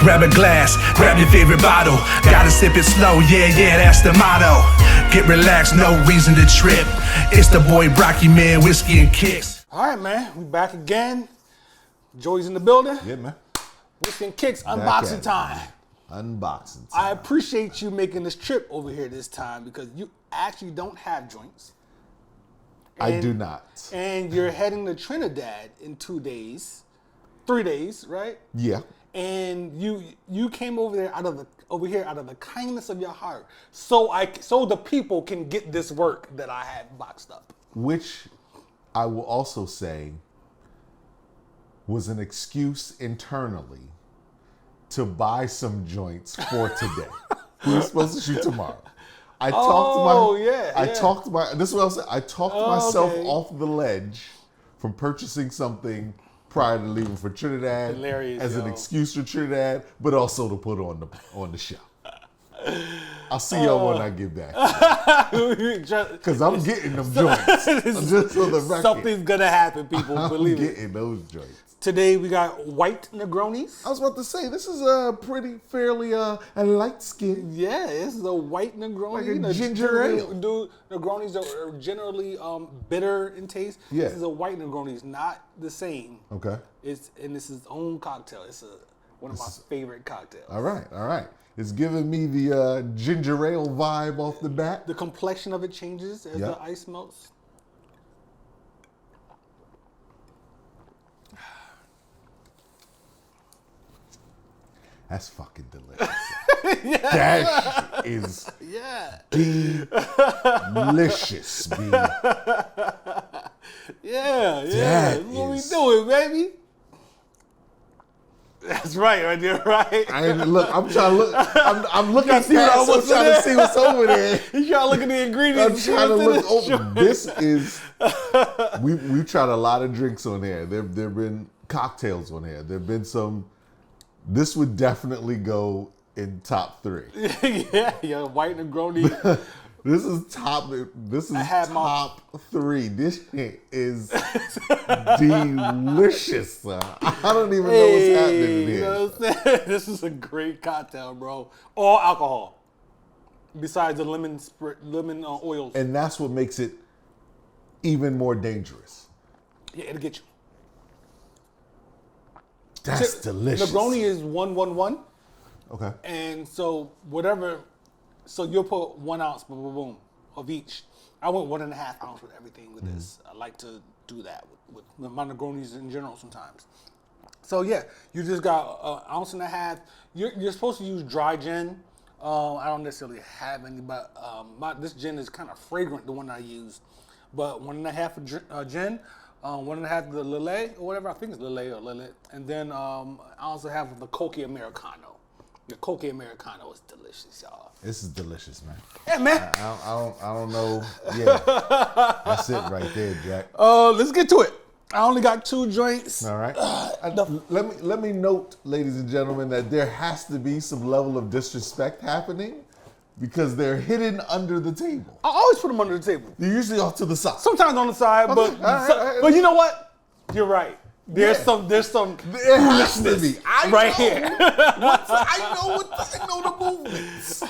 Grab a glass, grab your favorite bottle. Gotta sip it slow, yeah, that's the motto. Get relaxed, no reason to trip. It's the boy Brocky, man, whiskey and kicks. All right, man, we back again. Joey's in the building. Yeah, man. Whiskey and Kicks, unboxing time. Unboxing time. I appreciate you making this trip over here this time because you actually don't have joints. I do not. And you're heading to Trinidad in 2 days, 3 days, right? Yeah. And you came over here out of the kindness of your heart, so the people can get this work that I had boxed up. Which I will also say was an excuse internally to buy some joints for today. We were supposed to shoot tomorrow. I talked myself off the ledge from purchasing something prior to leaving for Trinidad. Hilarious, as an excuse for Trinidad, but also to put on the show. I'll see y'all when I get back. Because I'm getting them joints. Just for the record. Something's gonna happen, people. Believe I'm getting those joints. Today we got white Negronis. I was about to say, this is a fairly a light skin. Yeah, this is a white Negroni. Like a ginger ale. Dude, Negronis are generally bitter in taste. Yeah. This is a white Negroni. It's not the same. Okay. It's its own cocktail. It's one of my favorite cocktails. All right. It's giving me the ginger ale vibe off the bat. The complexion of it changes as the ice melts. That's fucking delicious. That is delicious, B. Yeah. That's what we doing, baby. That's right there, right? I'm trying to look. I'm looking at past, I'm trying to see what's over there. You trying to look at the ingredients. I'm trying to look over. This is. We've tried a lot of drinks on here. There've been cocktails on here. There've been some. This would definitely go in top 3. yeah, white Negroni. This is top 3. This shit is delicious. I don't even know what's happening in here. You know what I'm saying? This is a great cocktail, bro. All alcohol, besides the lemon oils. And that's what makes it even more dangerous. Yeah, it'll get you. That's delicious. Negroni is 1-1-1. Okay. And so so you'll put 1 ounce, boom, of each. I went 1.5 ounce with everything with this. I like to do that with my Negronis in general sometimes. So yeah, you just got 1.5 ounces. You're supposed to use dry gin. I don't necessarily have any, but this gin is kind of fragrant, the one I used. But 1.5 gin. 1.5 the Lillet or whatever, I think it's Lillet or Lillet, and then I also have the Coke Americano. The Coke Americano is delicious, y'all. This is delicious, man. Yeah, man. I don't know. Yeah, that's it right there, Jack. Let's get to it. I only got 2 joints. All right. Let me note, ladies and gentlemen, that there has to be some level of disrespect happening. Because they're hidden under the table. I always put them under the table. They're usually off to the side. Sometimes on the side, but you know what? You're right. There's some. There has to be. Here. I know the movements.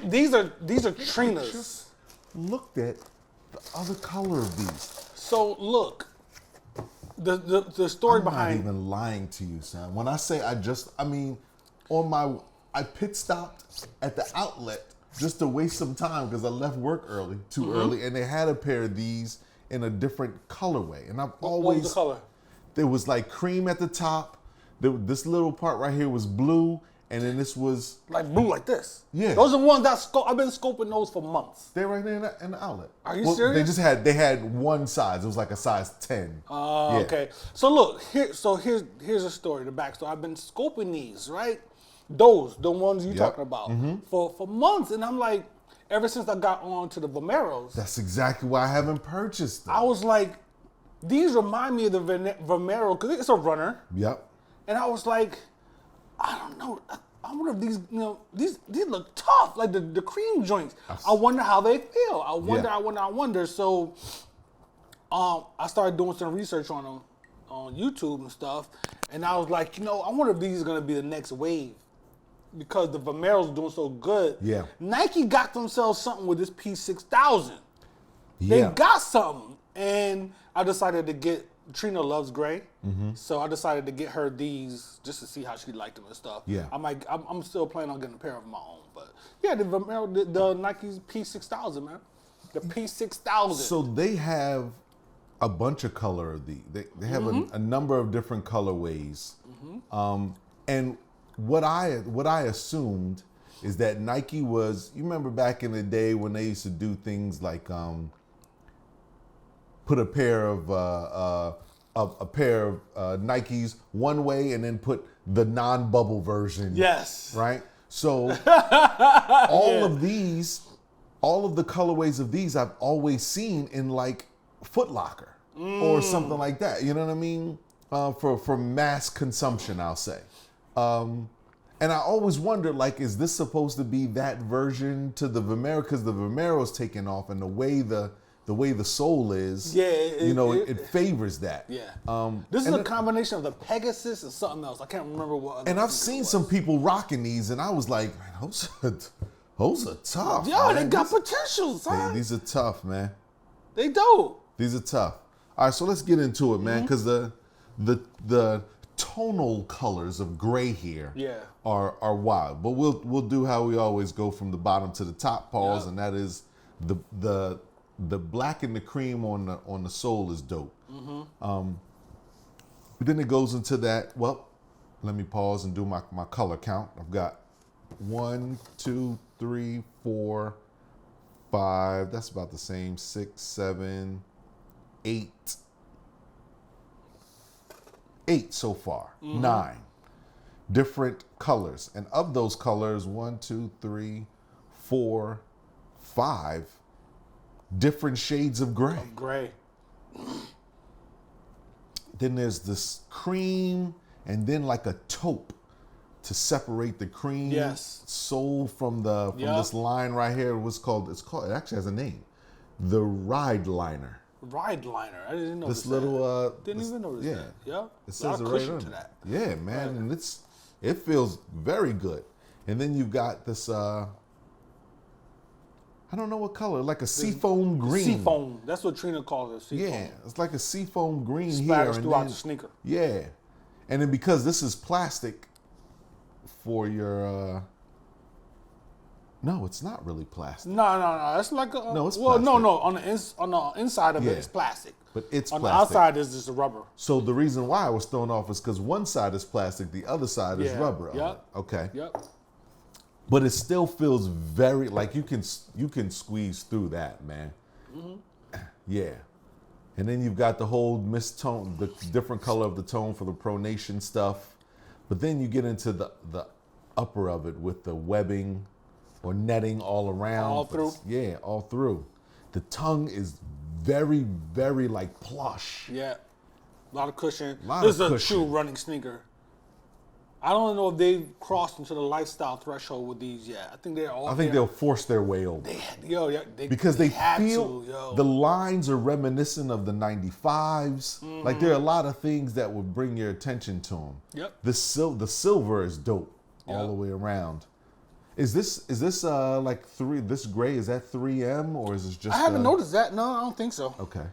These are Trinas. Just looked at the other color of these. So look, the story behind. I'm not even lying to you, son. When I say I pit stopped at the outlet just to waste some time because I left work too early, and they had a pair of these in a different colorway. And I've always. What was the color? There was like cream at the top. This little part right here was blue, and then this was like blue, like this. Yeah, those are the ones I've been scoping those for months. They're right there in the outlet. Are you serious? They had one size. It was like a size 10. Okay. So look, here's a story. The backstory. I've been scoping these, right? The ones you talking about for months, and I'm like, ever since I got on to the Vomeros. That's exactly why I haven't purchased them. I was like, these remind me of the Vomero because it's a runner. Yep. And I was like, I don't know. I wonder if these look tough, like the cream joints. I wonder how they feel. I wonder. So, I started doing some research on them on YouTube and stuff, and I was like, you know, I wonder if these are gonna be the next wave because the Vomeros are doing so good. Yeah. Nike got themselves something with this P6000. They Yeah. got something, and I decided to get. Trina loves gray, so I decided to get her these just to see how she liked them and stuff. Yeah. I'm still planning on getting a pair of my own, but yeah, the Vomero, the Nike's P6000, man, the P6000. So they have a bunch of color of they have a number of different colorways, and what I assumed is that Nike was, you remember back in the day when they used to do things like put a pair of Nikes one way and then put the non-bubble version. yes, Right. So all of the colorways of these I've always seen in like Foot Locker or something like that. You know what I mean? For mass consumption, I'll say. And I always wondered, like, is this supposed to be that version to the Vomero? Because the Vomero's taken off, and the way the sole is, Yeah, it favors that. yeah. This is and a combination of the Pegasus and something else. I can't remember what. Other And I've sneaker it seen was. some people rocking these, and I was like, man, those are tough. Yo, man. they got These- potential, son. These are tough, man. They dope. These are tough. All right, so let's get into it, man, because the tonal colors of gray here Yeah. are wild. But we'll do how we always go from the bottom to the top, Pauls, Yep. and that is the black and the cream on the sole is dope. But then it goes into that. Well, let me pause and do my color count. I've got 1, 2, 3, 4, 5. That's about the same. 6, 7, 8. 8 so far. 9 different colors, and of those colors, 1, 2, 3, 4, 5 different shades of gray. Gray. Then there's this cream, and then like a taupe to separate the cream Yes. sole from Yep. this line right here. It actually has a name, the Ride Liner. Ride liner. I didn't know This that. little Didn't even notice yeah. that. Yeah. It A says lot it of right cushion on to it. that. Yeah, man, and it feels very good. And then you've got this I don't know what color, like a seafoam green. Seafoam. That's what Trina calls it. Seafoam. Yeah, it's like a seafoam green here. Splatters And throughout then, the sneaker. yeah, and then because this is plastic for your. No, it's not really plastic, No. It's like a. No, it's well, no. plastic. On the inside of Yeah. it, it's plastic. but it's On plastic. the outside is just a rubber. So the reason why I was thrown off is because one side is plastic, the other side is Yeah, rubber. on yep. it. Okay. Yep. But it still feels very like you can squeeze through that, man. Yeah. And then you've got the whole mist-tone, the different color of the tone for the pronation stuff. But then you get into the upper of it with the webbing or netting all around. All through? Yeah, all through. The tongue is very, very like plush. Yeah. A lot of cushion. Lot This of is a cushion. true running sneaker. I don't know if they've crossed into the lifestyle threshold with these yet. I think they're all. I think they'll force their way over. Because they had feel to, yo. the lines are reminiscent of the 95s. Like there are a lot of things that would bring your attention to them. Yep. The silver is dope all Yep. the way around. Is this like this gray, is that 3M or is this just I haven't noticed that. No, I don't think so. Okay.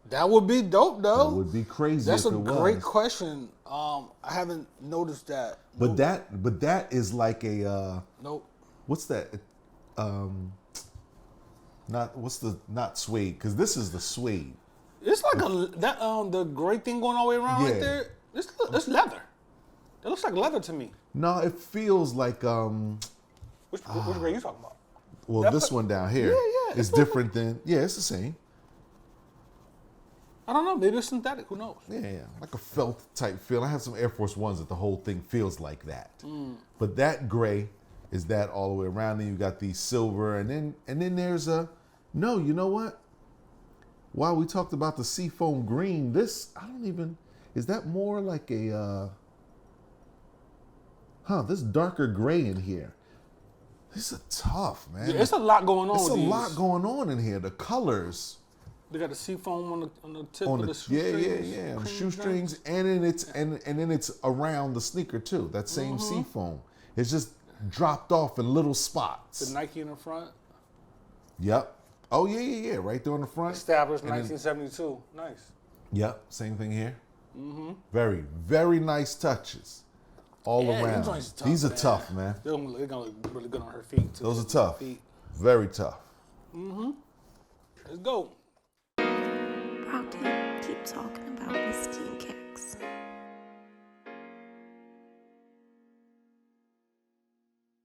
That would be dope, though. That would be crazy That's if a it was. great question. I haven't noticed that. But that is like a Nope. what's that? Not suede, because this is the suede. It's like the gray thing going all the way around Yeah. right there. It's leather. It looks like leather to me. No, it feels like Which gray you talking about? well, That this fe- one down here Yeah, is different than it's the same. I don't know. Maybe it's synthetic. Who knows? Yeah, like a felt type feel. I have some Air Force Ones that the whole thing feels like that. But that gray is that all the way around. Then you got the silver, and then there's a no. You know what? While we talked about the seafoam green, this is that more like a this darker gray in here. This is tough, man. Yeah, it's a lot going on It's with a these. lot going on in here. The colors They got the seafoam on the tip On of the the shoestrings. on the cream shoestrings, and then it's around the sneaker too. That same seafoam. It's just dropped off in little spots. The Nike in the front. Yep. Oh yeah. Right there on the front. Established And then- 1972. Nice. Yep. Same thing here. Very, very nice touches all Yeah, them around. joints tough, These are man. tough, man. They're gonna look really good on her feet too. Those are tough. Feet. Very tough. Let's go. Proud to keep talking about Miss Teen Kicks.